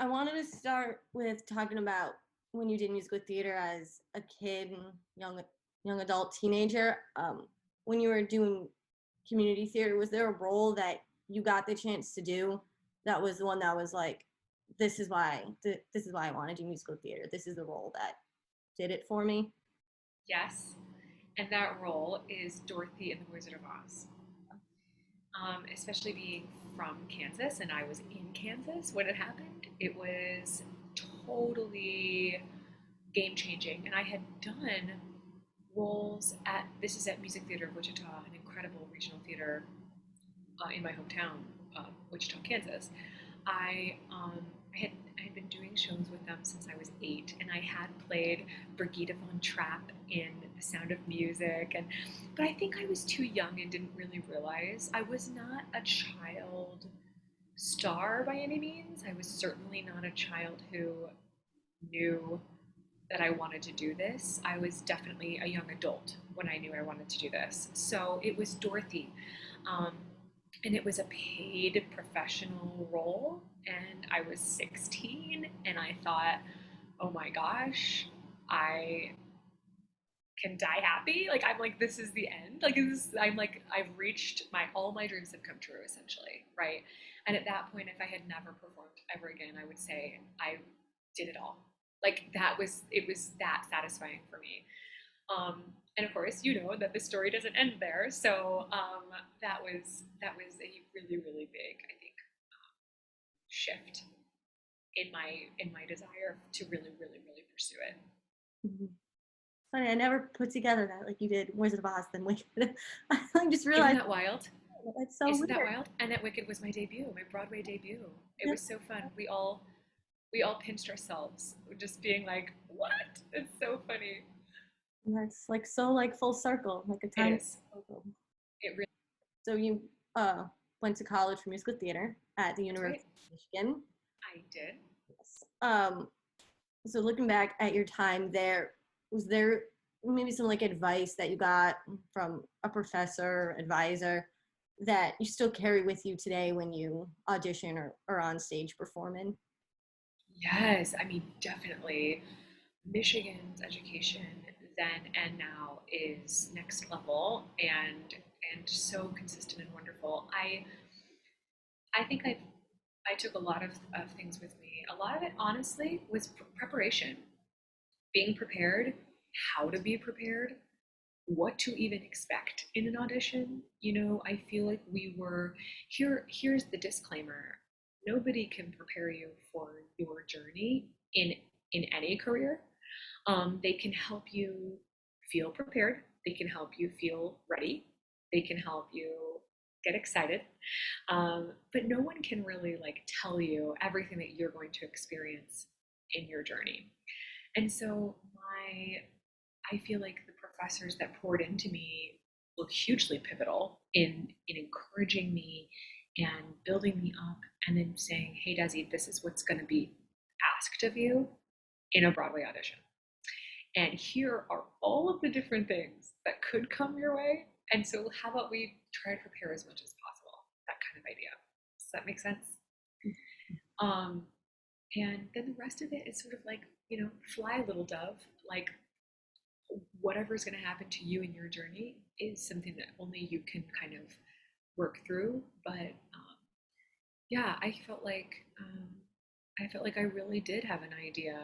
wanted to start with talking about when you did musical theater as a kid and young adult teenager. When you were doing community theater, was there a role that you got the chance to do that was the one that was like, this is why I want to do musical theater. This is the role that did it for me. Yes, and that role is Dorothy in The Wizard of Oz. Especially being from Kansas, and I was in Kansas when it happened. It was totally game changing, and I had done roles at this is at Music Theater of Wichita, an incredible regional theater in my hometown, Wichita, Kansas. I um, I had been doing shows with them since I was 8, and I had played Brigitte von Trapp in The Sound of Music, and but I think I was too young and didn't really realize I was not a child star by any means. I was certainly not a child who knew that I wanted to do this. I was definitely a young adult when I knew I wanted to do this. So it was Dorothy. Um, and it was a paid professional role. And I was 16, and I thought, oh my gosh, I can die happy. Like I'm like, this is the end. Like this, I'm like, I've reached all my dreams have come true essentially, right? And at that point, if I had never performed ever again, I would say I did it all. Like it was that satisfying for me. And of course, you know that the story doesn't end there. So that was a really really big, I think, shift in my desire to really really really pursue it. Mhm. Funny, I never put together that like you did Wizard of Oz, then Wicked. I just Isn't realized that wild? that's so Isn't that weird. wild? And that Wicked was my debut, my Broadway debut. It Yep. was so fun. We all pinched ourselves, just being like, "What?" It's so funny. And that's like so like full circle, like a It time is. circle. It really. So you went to college for musical theater at the That's University right. of Michigan. I did. Yes. So looking back at your time there, was there maybe some like advice that you got from a professor, advisor that you still carry with you today when you audition or on stage performing? Yes, I mean, definitely. Michigan's education then and now is next level and so consistent and wonderful. I think I took a lot of things with me. A lot of it, honestly, was preparation, being prepared, how to be prepared, what to even expect in an audition. I feel like we were here's the disclaimer. Nobody can prepare you for your journey in any career. They can help you feel prepared. They can help you feel ready. They can help you get excited. But no one can really like tell you everything that you're going to experience in your journey. And so I feel like the professors that poured into me were hugely pivotal in encouraging me and building me up, and then saying, "Hey, Desi, this is what's going to be asked of you in a Broadway audition. And here are all of the different things that could come your way. And so, how about we try to prepare as much as possible?" That kind of idea. Does that make sense? Um, and then the rest of it is sort of like, fly, little dove. Like, whatever's going to happen to you in your journey is something that only you can kind of work through. But yeah, I felt like I really did have an idea.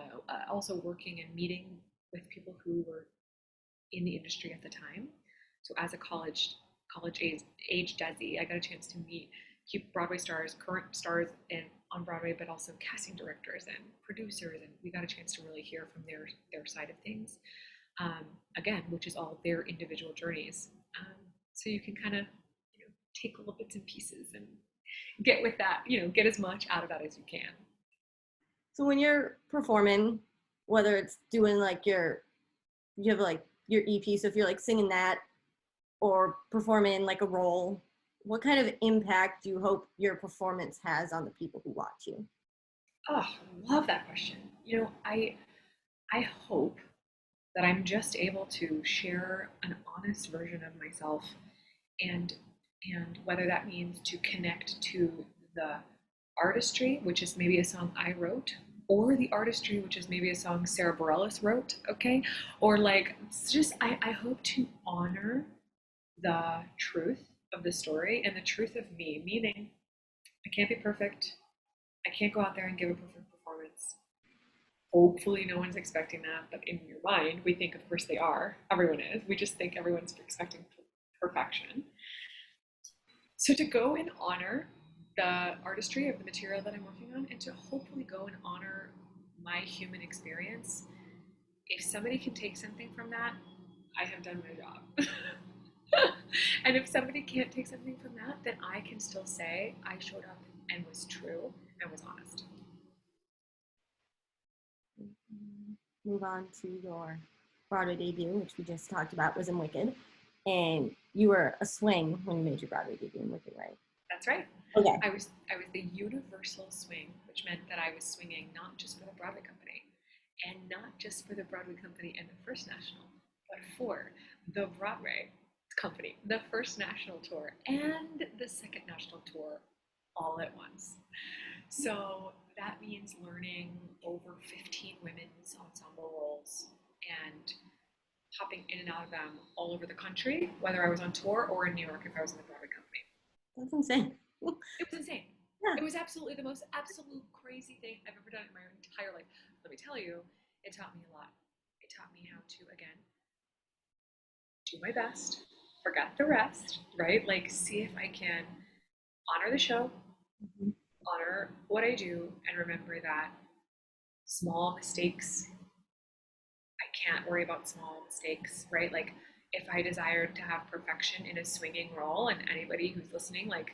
Also, working and meeting with people who were in the industry at the time. So as a college age Desi, I got a chance to meet Broadway stars, current stars and on Broadway, but also casting directors and producers, and we got a chance to really hear from their side of things. Again, which is all their individual journeys. So you can kind of take little bits and pieces and get with that, get as much out of that as you can. So when you're performing, whether it's doing like you have like your EP, so if you're like singing that or performing like a role, what kind of impact do you hope your performance has on the people who watch you? Oh, love that question. I hope that I'm just able to share an honest version of myself, and whether that means to connect to the artistry, which is maybe a song I wrote, or the artistry, which is maybe a song Sarah Bareilles wrote, okay? Or like, it's just, I hope to honor the truth of the story and the truth of me, meaning I can't be perfect. I can't go out there and give a perfect performance. Hopefully, no one's expecting that, but in your mind, we think, of course, they are. Everyone is. We just think everyone's expecting perfection. So, to go and honor the artistry of the material that I'm working on, and to hopefully go and honor my human experience, if somebody can take something from that, I have done my job. And if somebody can't take something from that, then I can still say I showed up and was true and was honest. Move on to your Broadway debut, which we just talked about, was in Wicked. And you were a swing when you made your Broadway debut in Wicked, right? That's right. Okay. I was the universal swing, which meant that I was swinging not just for the Broadway company, and not just for the Broadway company and the first national, but for the Broadway company, the first national tour, and the second national tour all at once. So that means learning over 15 women's ensemble roles and hopping in and out of them all over the country, whether I was on tour or in New York if I was in the Broadway company. That's insane. It was insane. Yeah. It was absolutely the most absolute crazy thing I've ever done in my entire life. Let me tell you, it taught me a lot. It taught me how to, again, do my best, forget the rest, right? Like, see if I can honor the show, honor what I do, and remember that small mistakes, I can't worry about small mistakes, right? Like, if I desired to have perfection in a swinging role, and anybody who's listening, like,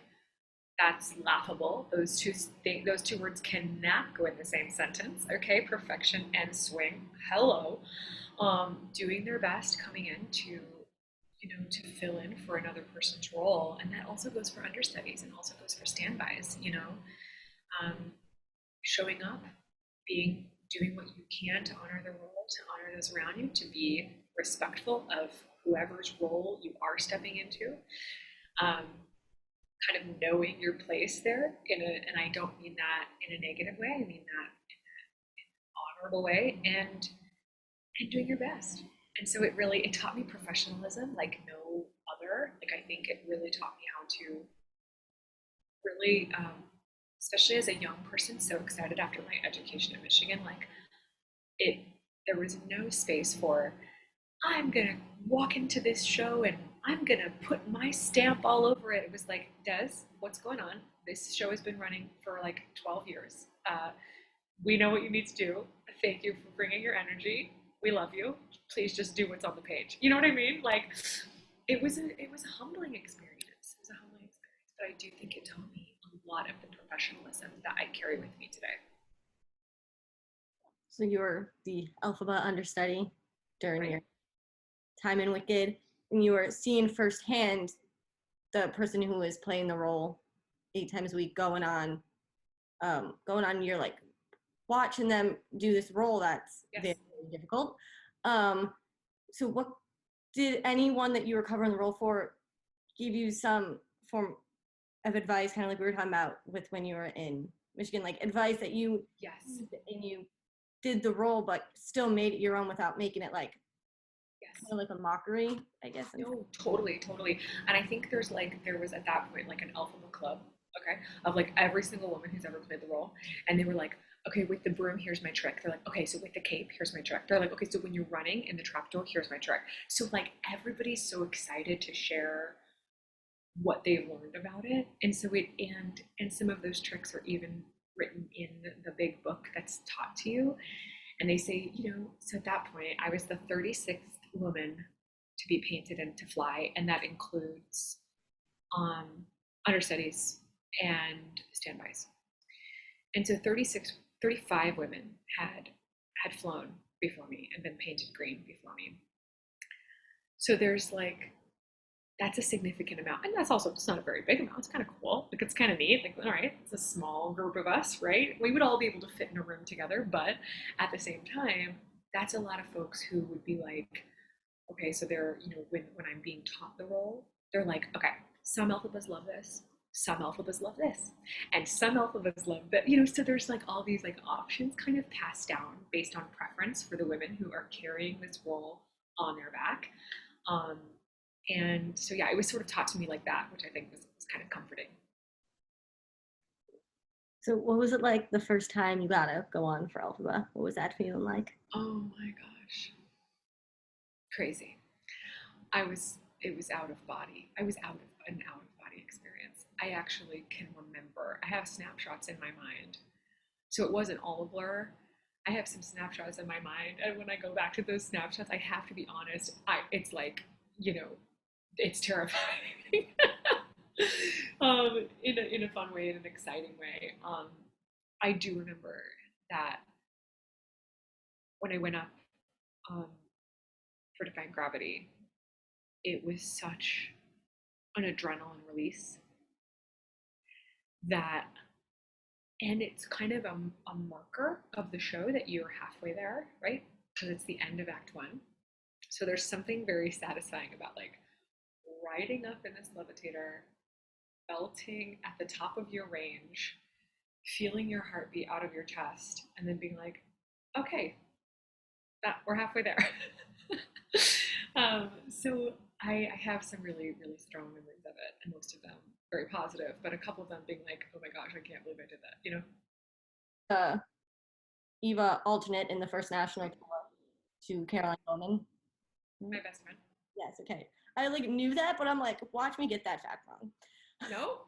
that's laughable. Those two words cannot go in the same sentence. Okay, perfection and swing. Hello, doing their best, coming in to, to fill in for another person's role, and that also goes for understudies and also goes for standbys. Um, Showing up, doing what you can to honor the role, to honor those around you, to be respectful of whoever's role you are stepping into. Kind of knowing your place there and I don't mean that in a negative way, I mean that in an honorable way, and doing your best. And so it taught me professionalism like no other. Like, I think it really taught me how to really, especially as a young person, so excited after my education in Michigan, like there was no space for, I'm gonna walk into this show and I'm gonna put my stamp all over it. It was like, Des, what's going on? This show has been running for like 12 years. We know what you need to do. Thank you for bringing your energy. We love you. Please just do what's on the page. You know what I mean? Like, it was a humbling experience. It was a humbling experience, but I do think it taught me a lot of the professionalism that I carry with me today. So you were the Elphaba understudy during your time in Wicked, and you were seeing firsthand the person who was playing the role 8 times a week going on. You're like watching them do this role that's very difficult. So what did anyone that you were covering the role for give you some form of advice, kind of like we were talking about with when you were in Michigan, like advice that you and you did the role but still made it your own without making it like kind of like a mockery, I guess? No, totally. And I think there was at that point like an Elphaba club, okay, of like every single woman who's ever played the role, and they were like, okay, with the broom, here's my trick. They're like, okay, so with the cape, here's my trick. They're like, okay, so when you're running in the trapdoor, here's my trick. So like everybody's so excited to share what they've learned about it, and so and some of those tricks are even written in the big book that's taught to you. And they say, so at that point, I was the 36th woman to be painted and to fly, and that includes understudies and standbys. And so 35 women had flown before me and been painted green before me. So there's like, that's a significant amount. And that's also, it's not a very big amount. It's kind of cool. Like, it's kind of neat. Like, all right, it's a small group of us, right? We would all be able to fit in a room together. But at the same time, that's a lot of folks who would be like, okay, so they're, when I'm being taught the role, they're like, okay, some Elphabas love this. some Elphabas love this, and some Elphabas love that. So there's like all these like options kind of passed down based on preference for the women who are carrying this role on their back. Um, and so yeah, it was sort of taught to me like that, which I think was kind of comforting. So what was it like the first time you got to go on for Elphaba? What was that feeling like? Oh my gosh, crazy. It was out of body. I was out of an out of body experience. I actually can remember. I have snapshots in my mind. So it wasn't all a blur. I have some snapshots in my mind, and when I go back to those snapshots, I have to be honest. It's like, it's terrifying. In a fun way, in an exciting way. I do remember that when I went up um, for Defying Gravity, it was such an adrenaline release that, and it's kind of a marker of the show that you're halfway there, right? Because it's the end of Act One. So there's something very satisfying about like riding up in this levitator, belting at the top of your range, feeling your heartbeat out of your chest, and then being like, okay, we're halfway there. So I have some really, really strong memories of it, and most of them very positive, but a couple of them being like, oh my gosh, I can't believe I did that. Eva alternate in the first national tour to Caroline Bowman. My best friend. Yes, okay. I like knew that, but I'm like, watch me get that fact wrong. No,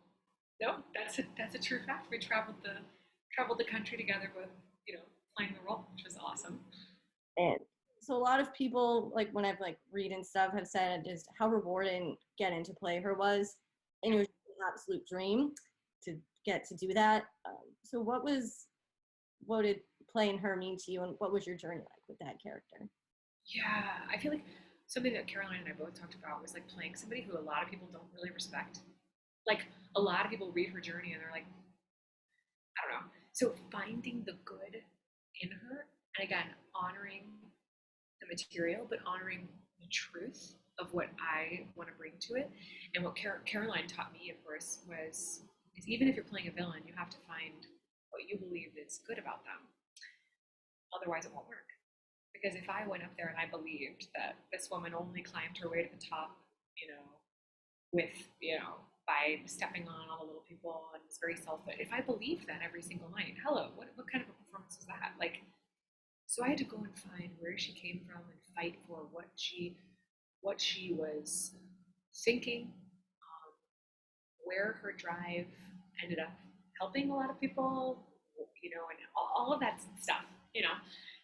that's a true fact. We traveled the country together, both playing the role, which was awesome. And so a lot of people, like when I've like read and stuff, have said just how rewarding getting to play her was, and it was an absolute dream to get to do that. So what did playing her mean to you, and what was your journey like with that character? Yeah, I feel like something that Caroline and I both talked about was like playing somebody who a lot of people don't really respect. Like a lot of people read her journey and they're like, I don't know. So finding the good in her, and again, honoring the material, but honoring the truth of what I want to bring to it. And what Caroline taught me, of course, is even if you're playing a villain, you have to find what you believe is good about them. Otherwise, it won't work. Because if I went up there and I believed that this woman only climbed her way to the top, with, by stepping on all the little people and was very selfish, if I believed that every single night, hello, what kind of a performance was that? Like, so I had to go and find where she came from and fight for what she was thinking, where her drive ended up helping a lot of people, and all of that stuff.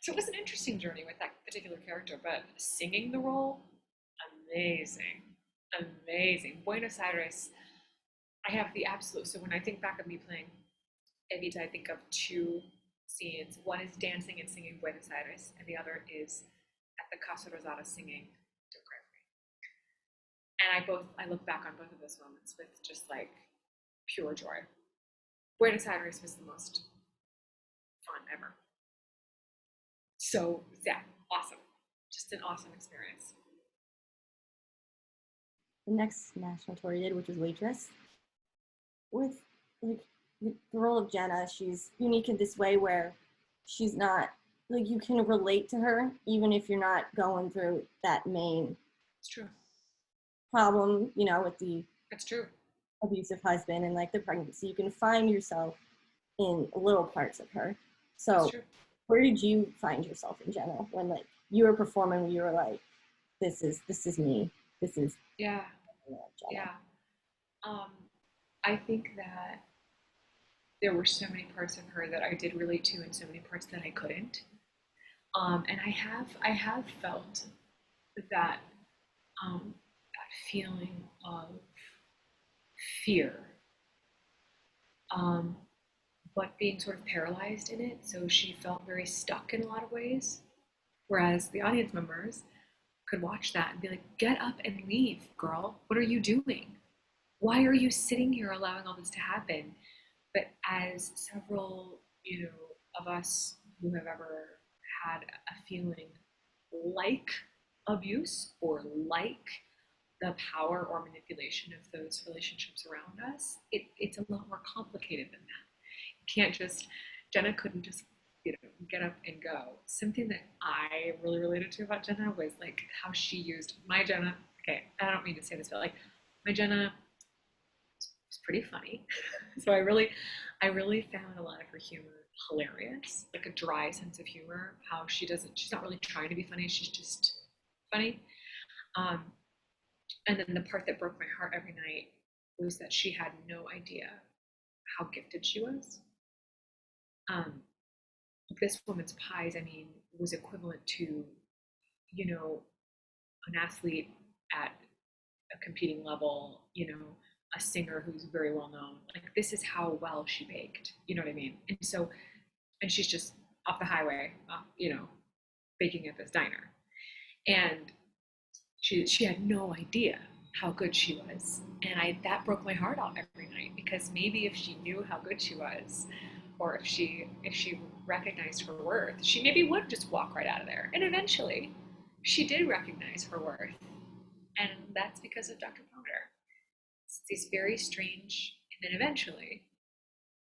So it was an interesting journey with that particular character, but singing the role, amazing, amazing. Buenos Aires, I have the absolute, so when I think back of me playing Evita, I think of two scenes. One is dancing and singing Buenos Aires, and the other is at the Casa Rosada singing Don't Cry For Me. And I look back on both of those moments with just like pure joy. Buenos Aires was the most fun ever. So yeah, awesome. Just an awesome experience. The next national tour you did, which was Waitress, with like the role of Jenna, she's unique in this way where she's not like you can relate to her even if you're not going through that main It's true. problem, with the It's true. abusive husband and like the pregnancy. You can find yourself in little parts of her. So where did you find yourself in Jenna when like you were performing, you were like, this is me. This is Jenna. Yeah. I think that there were so many parts of her that I did relate to and so many parts that I couldn't. And I have felt that that feeling of fear, but being sort of paralyzed in it. So she felt very stuck in a lot of ways, whereas the audience members could watch that and be like, get up and leave, girl. What are you doing? Why are you sitting here allowing all this to happen? But as several, of us who have ever had a feeling like abuse or like the power or manipulation of those relationships around us, it's a lot more complicated than that. You can't just, Jenna couldn't just, get up and go. Something that I really related to about Jenna was like how she used my Jenna. Okay, I don't mean to say this, but like my Jenna was pretty funny. So I really found a lot of her humor hilarious, like a dry sense of humor. How she's not really trying to be funny. She's just funny. Um, and then the part that broke my heart every night was that she had no idea how gifted she was. Um, this woman's pies, I mean, was equivalent to, you know, an athlete at a competing level, a singer who's very well known. Like this is how well she baked. You know what I mean? And so, and she's just off the highway, baking at this diner, and she had no idea how good she was, and I that broke my heart out every night because maybe if she knew how good she was, or if she recognized her worth, she maybe would just walk right out of there. And eventually, she did recognize her worth, and that's because of Dr. Powder. It's these very strange, and then eventually,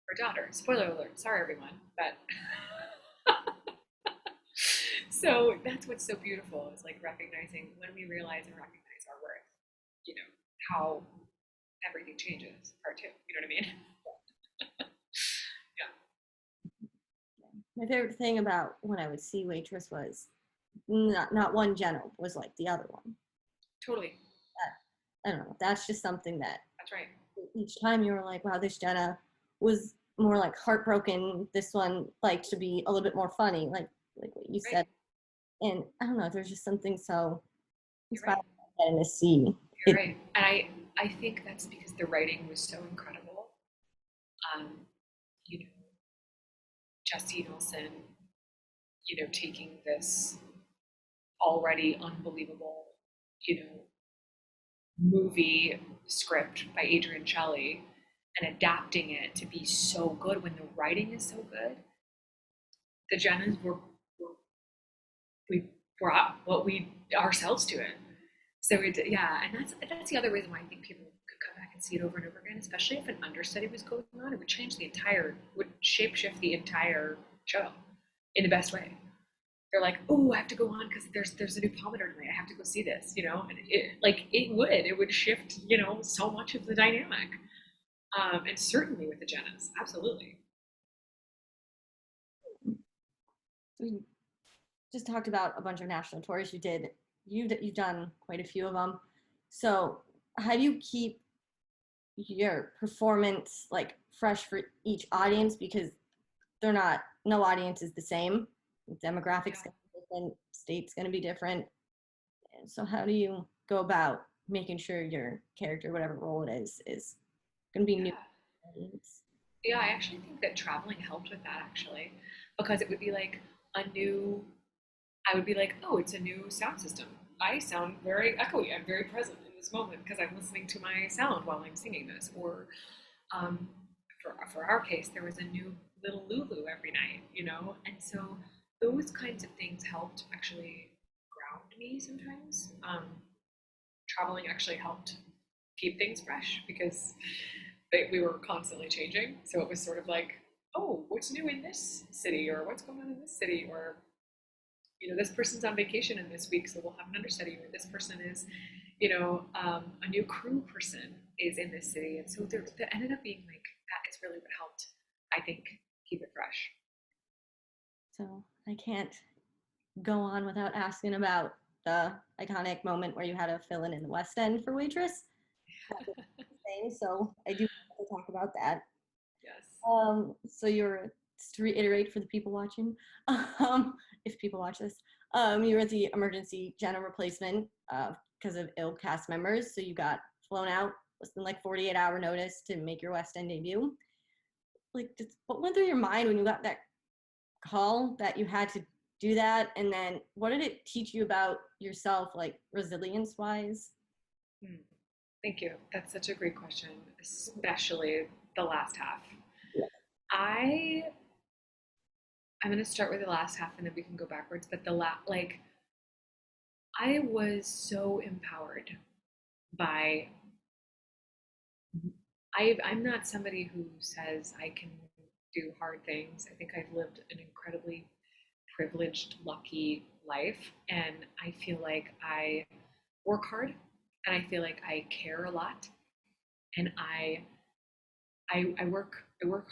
her daughter. Spoiler alert! Sorry, everyone, but so that's what's so beautiful is like recognizing when we realize and recognize our worth. You know how everything changes. Part two. You know what I mean? Yeah. My favorite thing about when I would see Waitress was not one Jenna was like the other one. Totally. I don't know. That's just something that That's right. each time you were like, wow, this Jenna was more like heartbroken. This one liked to be a little bit more funny, like what you said. Right. And I don't know, there's just something so You're right. inspiring to see. You're right. And I think that's because the writing was so incredible. Um, you know, Jesse Nelson, taking this already unbelievable, you know, movie script by Adrian Shelley and adapting it to be so good when the writing is so good. The Jennas we brought what we ourselves to it. So yeah, and that's the other reason why I think people could come back and see it over and over again, especially if an understudy was going on. It would change would shapeshift the entire show in the best way. They're like, oh, I have to go on because there's a new Palmater tonight. I have to go see this, and it would shift, so much of the dynamic. And certainly with the Jennas, absolutely. We just talked about a bunch of national tours you did. You've done quite a few of them. So how do you keep your performance like fresh for each audience, because no audience is the same. Demographics Yeah. gonna be different, state's gonna be different. And so how do you go about making sure your character, whatever role it is gonna be new Yeah. audience? Yeah, I actually think that traveling helped with that actually, because it would be like a new. I would be like, oh, it's a new sound system. I sound very echoey. I'm very present in this moment because I'm listening to my sound while I'm singing this. Or um, for our case, there was a new little Lulu every night, and so those kinds of things helped actually ground me sometimes. Traveling actually helped keep things fresh because we were constantly changing. So it was sort of like, oh, what's new in this city, or what's going on in this city, or this person's on vacation in this week, so we'll have an understudy, or this person is, a new crew person is in this city. And so there ended up being like, that is really what helped, I think, keep it fresh. So I can't go on without asking about the iconic moment where you had to fill in the West End for Waitress. So I do want to talk about that. Yes. So you're, just to reiterate for the people watching, if people watch this, you were the emergency Jenna replacement because of ill cast members. So you got flown out less than like 48-hour notice to make your West End debut. Like, what went through your mind when you got that call that you had to do that? And then what did it teach you about yourself, like resilience wise? Hmm. Thank you. That's such a great question, especially the last half. I I'm going to start with the last half and then we can go backwards. But I was so empowered by I'm not somebody who says I can do hard things. I think I've lived an incredibly privileged, lucky life, and I feel like I work hard, and I feel like I care a lot, and I work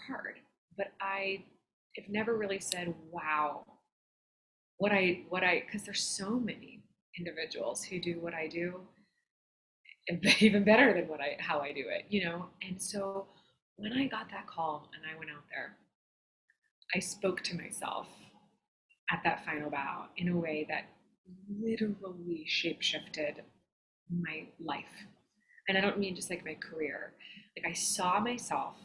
hard, but I have never really said, "Wow, because there's so many individuals who do what I do, and even better than how I do it, you know." And so when I got that call and I went out there, I spoke to myself at that final bow in a way that literally shapeshifted my life. And I don't mean just like my career. Like I saw myself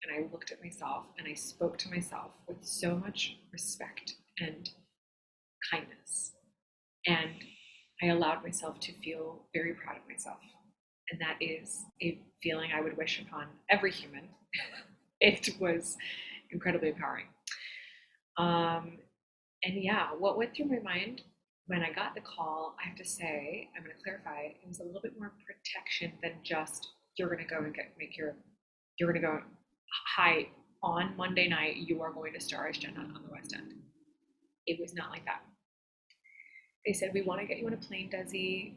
and I looked at myself and I spoke to myself with so much respect and kindness. And I allowed myself to feel very proud of myself. And that is a feeling I would wish upon every human. It was incredibly empowering. Um, and yeah, what went through my mind when I got the call, I have to say, I'm going to clarify, it was a little bit more protection than just you're going to go and you're going to go, hi, on Monday night, you are going to star as Jenna on the West End. It was not like that. They said, we want to get you on a plane, Desi.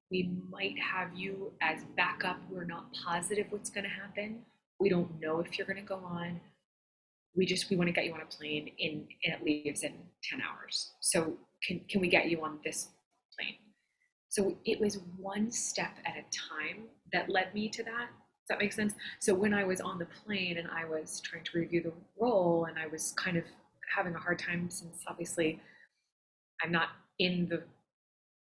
We might have you as backup. We're not positive what's going to happen. We don't know if you're going to go on. We want to get you on a plane and it leaves in 10 hours. So can we get you on this plane? So it was one step at a time that led me to that. Does that make sense? So when I was on the plane and I was trying to review the role and I was kind of having a hard time, since obviously I'm not in the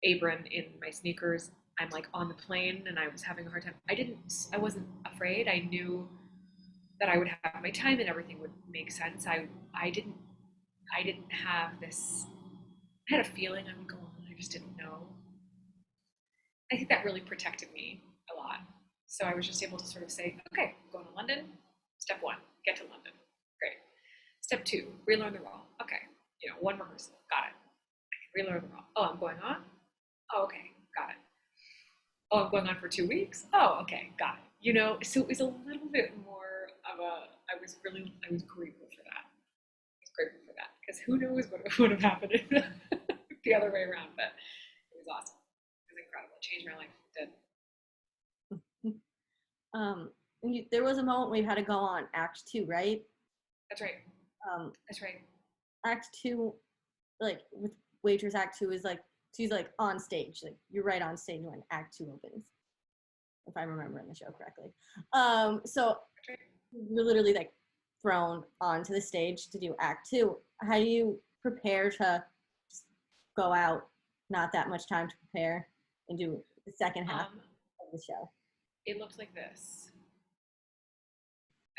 apron in my sneakers, I'm like on the plane and I was having a hard time. I wasn't afraid. I knew that I would have my time and everything would make sense. I didn't have this. I had a feeling I would go on. I just didn't know. I think that really protected me a lot. So I was just able to sort of say, okay, going to London. Step one, get to London. Great. Step two, relearn the role. Okay, one rehearsal. Got it. I can relearn the role. Oh, I'm going on. Oh, okay, got it. Oh, I'm going on for 2 weeks. Oh, okay, got it. So it was a little bit more of I was grateful for that. I was grateful for that because who knows what would have happened if the other way around. But it was awesome. It was incredible. It changed my life. It did. There was a moment where you had to go on Act 2, right? That's right. That's right. Act 2, like with Waitress, Act 2 is like she's like on stage, like you're right on stage when Act 2 opens, if I'm remembering the show correctly. So you're literally like thrown onto the stage to do Act 2. How do you prepare to just go out, not that much time to prepare, and do the second half of the show? It looked like this.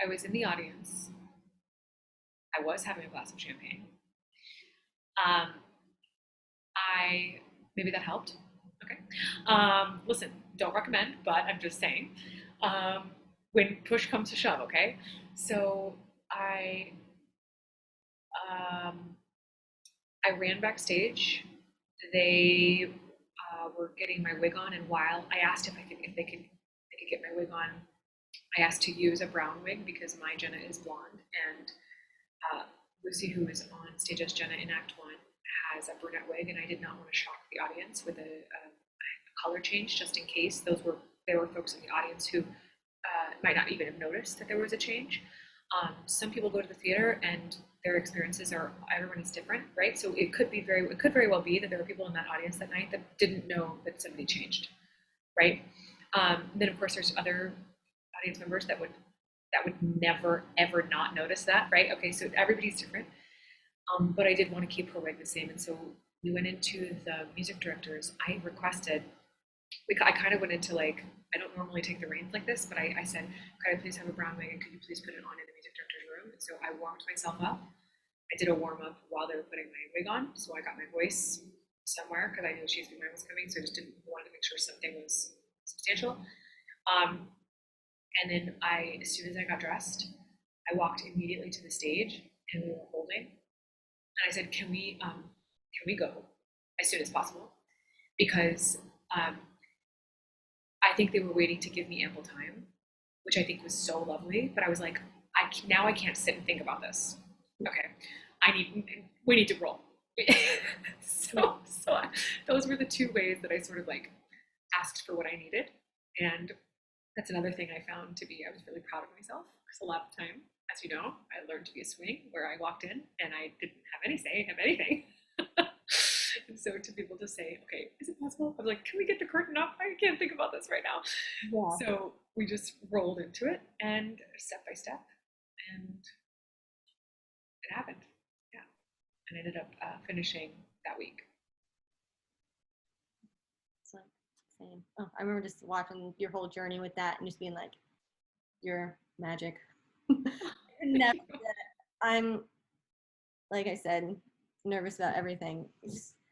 I was in the audience. I was having a glass of champagne. Maybe that helped. Okay. Listen, don't recommend, but I'm just saying. When push comes to shove, okay? So I ran backstage. They were getting my wig on, and while I asked if they could get my wig on, I asked to use a brown wig because my Jenna is blonde, and Lucy, who is on stage as Jenna in Act 1, has a brunette wig, and I did not want to shock the audience with a color change, just in case there were folks in the audience who might not even have noticed that there was a change. Some people go to the theater and their experiences everyone is different, right? So it could very well be that there were people in that audience that night that didn't know that somebody changed, right? Then of course there's other audience members that would never ever not notice that, right? Okay, so everybody's different. But I did want to keep her wig the same, and so we went into the music directors. I kind of went into like, I don't normally take the reins like this, but I said, could I please have a brown wig and could you please put it on in the music director's room? And so I warmed myself up. I did a warm up while they were putting my wig on, so I got my voice somewhere because I knew She's Be Mine was coming, so I just wanted to make sure something was substantial. And then as soon as I got dressed, I walked immediately to the stage and we were holding. And I said, can we go as soon as possible? Because I think they were waiting to give me ample time, which I think was so lovely. But I was like, now I can't sit and think about this. Okay, we need to roll. So those were the two ways that I sort of like asked for what I needed, and that's another thing I found to be, I was really proud of myself, because a lot of time, as you know, I learned to be a swing where I walked in and I didn't have any say of anything. And so to be able to say, okay, is it possible? I was like, can we get the curtain up? I can't think about this right now. Yeah. So we just rolled into it, and step by step, and it happened. Yeah. And I ended up finishing that week. It's like same. Oh, I remember just watching your whole journey with that and just being like, you're magic. Never, I'm, like I said, nervous about everything.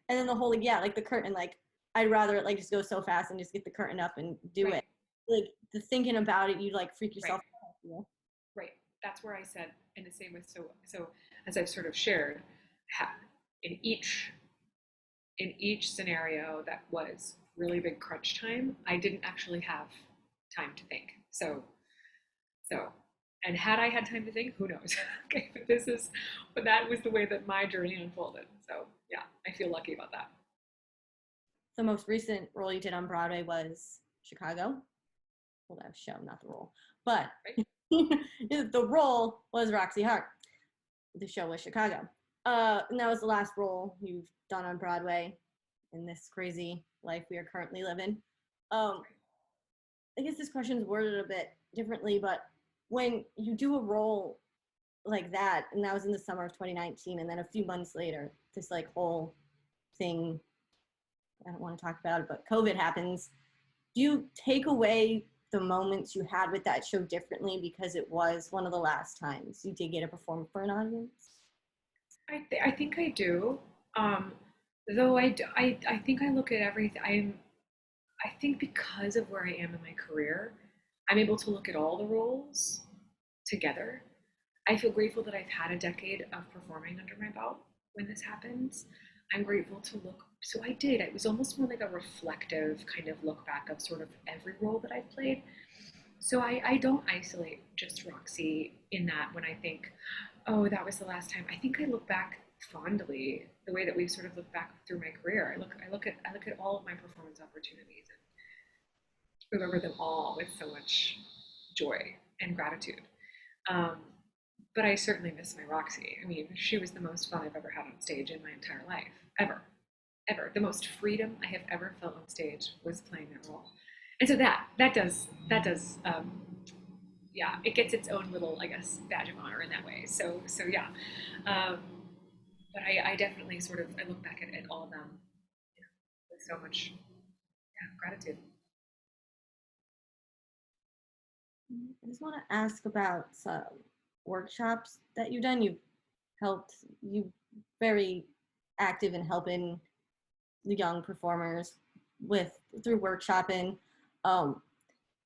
And then the whole, yeah, like the curtain, like I'd rather like just go so fast and just get the curtain up and do Right. it. Like the thinking about it, you like freak yourself Right. out. You know? Right. That's where I said, and the same with, so as I've sort of shared, in each scenario that was really big crunch time, I didn't actually have time to think. So, and had I had time to think, who knows? Okay, but that was the way that my journey unfolded. So yeah, I feel lucky about that. The most recent role you did on Broadway was Chicago. Well, that was show, not the role. But Right? the role was Roxie Hart. The show was Chicago. And that was the last role you've done on Broadway in this crazy life we are currently living. I guess this question is worded a bit differently, but when you do a role like that, and that was in the summer of 2019, and then a few months later, this like whole thing, I don't want to talk about it, but COVID happens. Do you take away the moments you had with that show differently because it was one of the last times you did get to perform for an audience? I think I do. Though I think I look at everything. I think because of where I am in my career, I'm able to look at all the roles together. I feel grateful that I've had a decade of performing under my belt when this happens. I'm grateful to look. So I did. It was almost more like a reflective kind of look back of sort of every role that I've played. So I don't isolate just Roxie in that when I think, oh, that was the last time. I think I look back fondly the way that we sort of look back through my career. I look at all of my performance opportunities and remember them all with so much joy and gratitude. Um, but I certainly miss my Roxie. I mean, she was the most fun I've ever had on stage in my entire life, ever, ever. The most freedom I have ever felt on stage was playing that role. And so yeah, it gets its own little, I guess, badge of honor in that way. So yeah, um, but I definitely sort of I look back at all of them, you know, with so much gratitude. I just want to ask about some workshops that you've done. You very active in helping the young performers through workshopping. Um,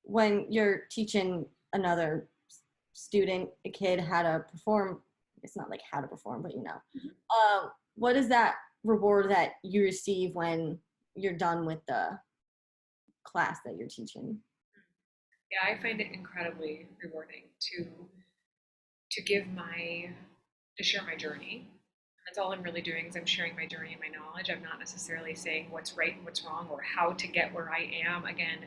when you're teaching another student, a kid, how to perform, it's not like how to perform, but what is that reward that you receive when you're done with the class that you're teaching? Yeah, I find it incredibly rewarding to share my journey. That's all I'm really doing is I'm sharing my journey and my knowledge. I'm not necessarily saying what's right and what's wrong or how to get where I am. Again,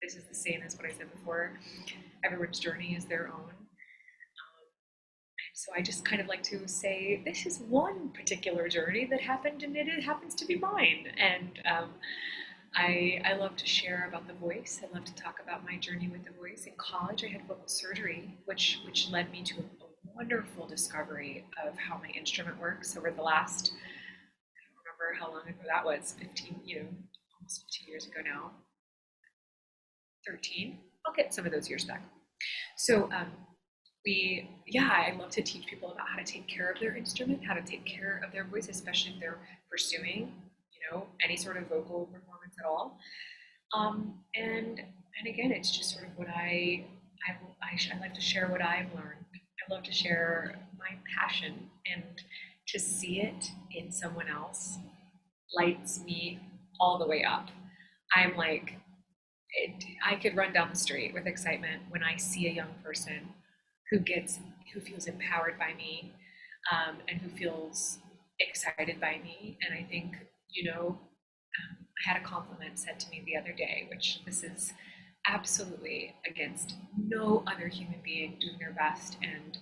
this is the same as what I said before. Everyone's journey is their own. So I just kind of like to say, this is one particular journey that happened and it happens to be mine. And I love to share about the voice. I love to talk about my journey with the voice. In college, I had vocal surgery, which led me to a wonderful discovery of how my instrument works over the last, I don't remember how long ago that was, 15, almost 15 years ago now, 13. I'll get some of those years back. So I love to teach people about how to take care of their instrument, how to take care of their voice, especially if they're pursuing, any sort of vocal performance at all. And again, it's just sort of what I like to share what I've learned. I love to share my passion, and to see it in someone else lights me all the way up. I'm like, I could run down the street with excitement when I see a young person who feels empowered by me, and who feels excited by me. And I think, I had a compliment said to me the other day, which this is absolutely against no other human being doing their best and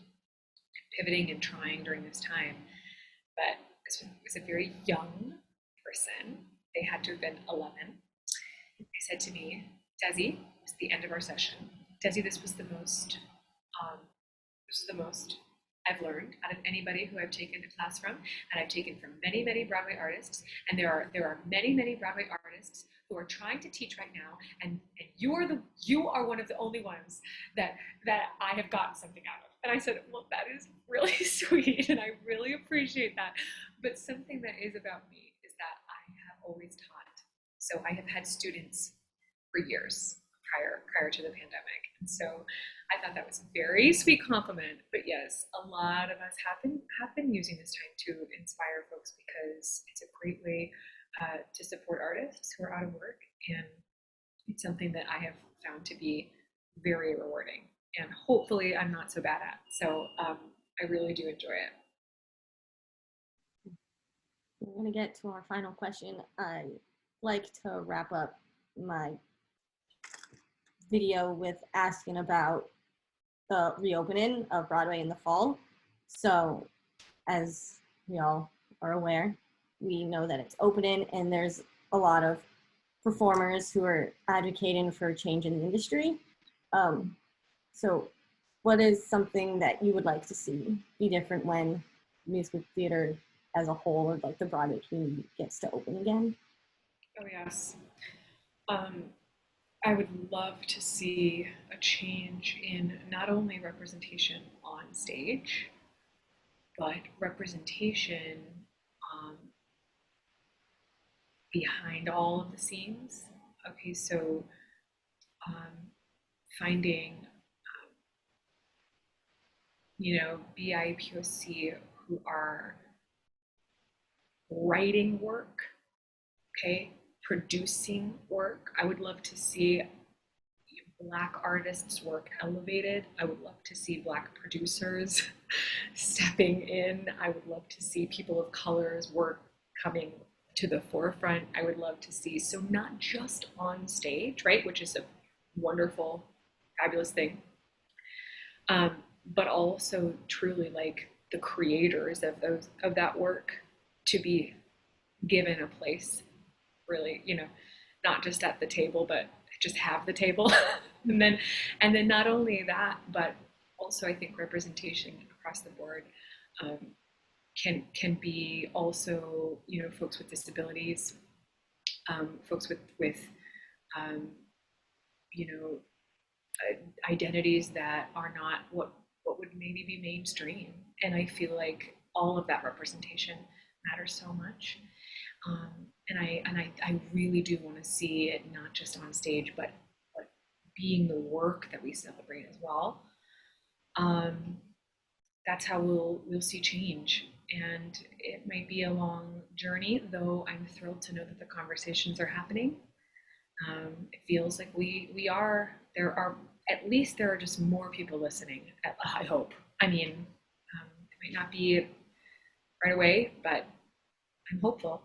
pivoting and trying during this time. But this was a very young person. They had to have been 11. They said to me, Desi, it's the end of our session. Desi, um, this is the most I've learned out of anybody who I've taken a class from, and I've taken from many, many Broadway artists. And there are many, many Broadway artists who are trying to teach right now, and you are one of the only ones that I have gotten something out of. And I said, well, that is really sweet, and I really appreciate that. But something that is about me is that I have always taught. So I have had students for years prior to the pandemic. And so I thought that was a very sweet compliment. But yes, a lot of us have been using this time to inspire folks, because it's a great way to support artists who are out of work, and it's something that I have found to be very rewarding, and hopefully I'm not so bad at. So I really do enjoy it. We're going to get to our final question. I like to wrap up my video with asking about the reopening of Broadway in the fall. So, as we all are aware, we know that it's opening, and there's a lot of performers who are advocating for change in the industry. So what is something that you would like to see be different when musical theater as a whole, or like the Broadway community, gets to open again? Oh, yes. I would love to see a change in not only representation on stage, but representation um, behind all of the scenes. Okay, so finding, BIPOC who are writing work, okay, producing work. I would love to see Black artists' work elevated. I would love to see Black producers stepping in. I would love to see people of color's work coming to the forefront. I would love to see, so not just on stage, right, which is a wonderful, fabulous thing, but also truly like the creators of that work to be given a place, really, not just at the table, but just have the table. and then not only that, but also I think representation across the board can be also, folks with disabilities, folks with you know identities that are not what would maybe be mainstream. And I feel like all of that representation matters so much. And I really do want to see it not just on stage, but being the work that we celebrate as well. That's how we'll see change. And it might be a long journey, though I'm thrilled to know that the conversations are happening. It feels like we are, at least there are just more people listening, I hope. I mean, it might not be right away, but I'm hopeful.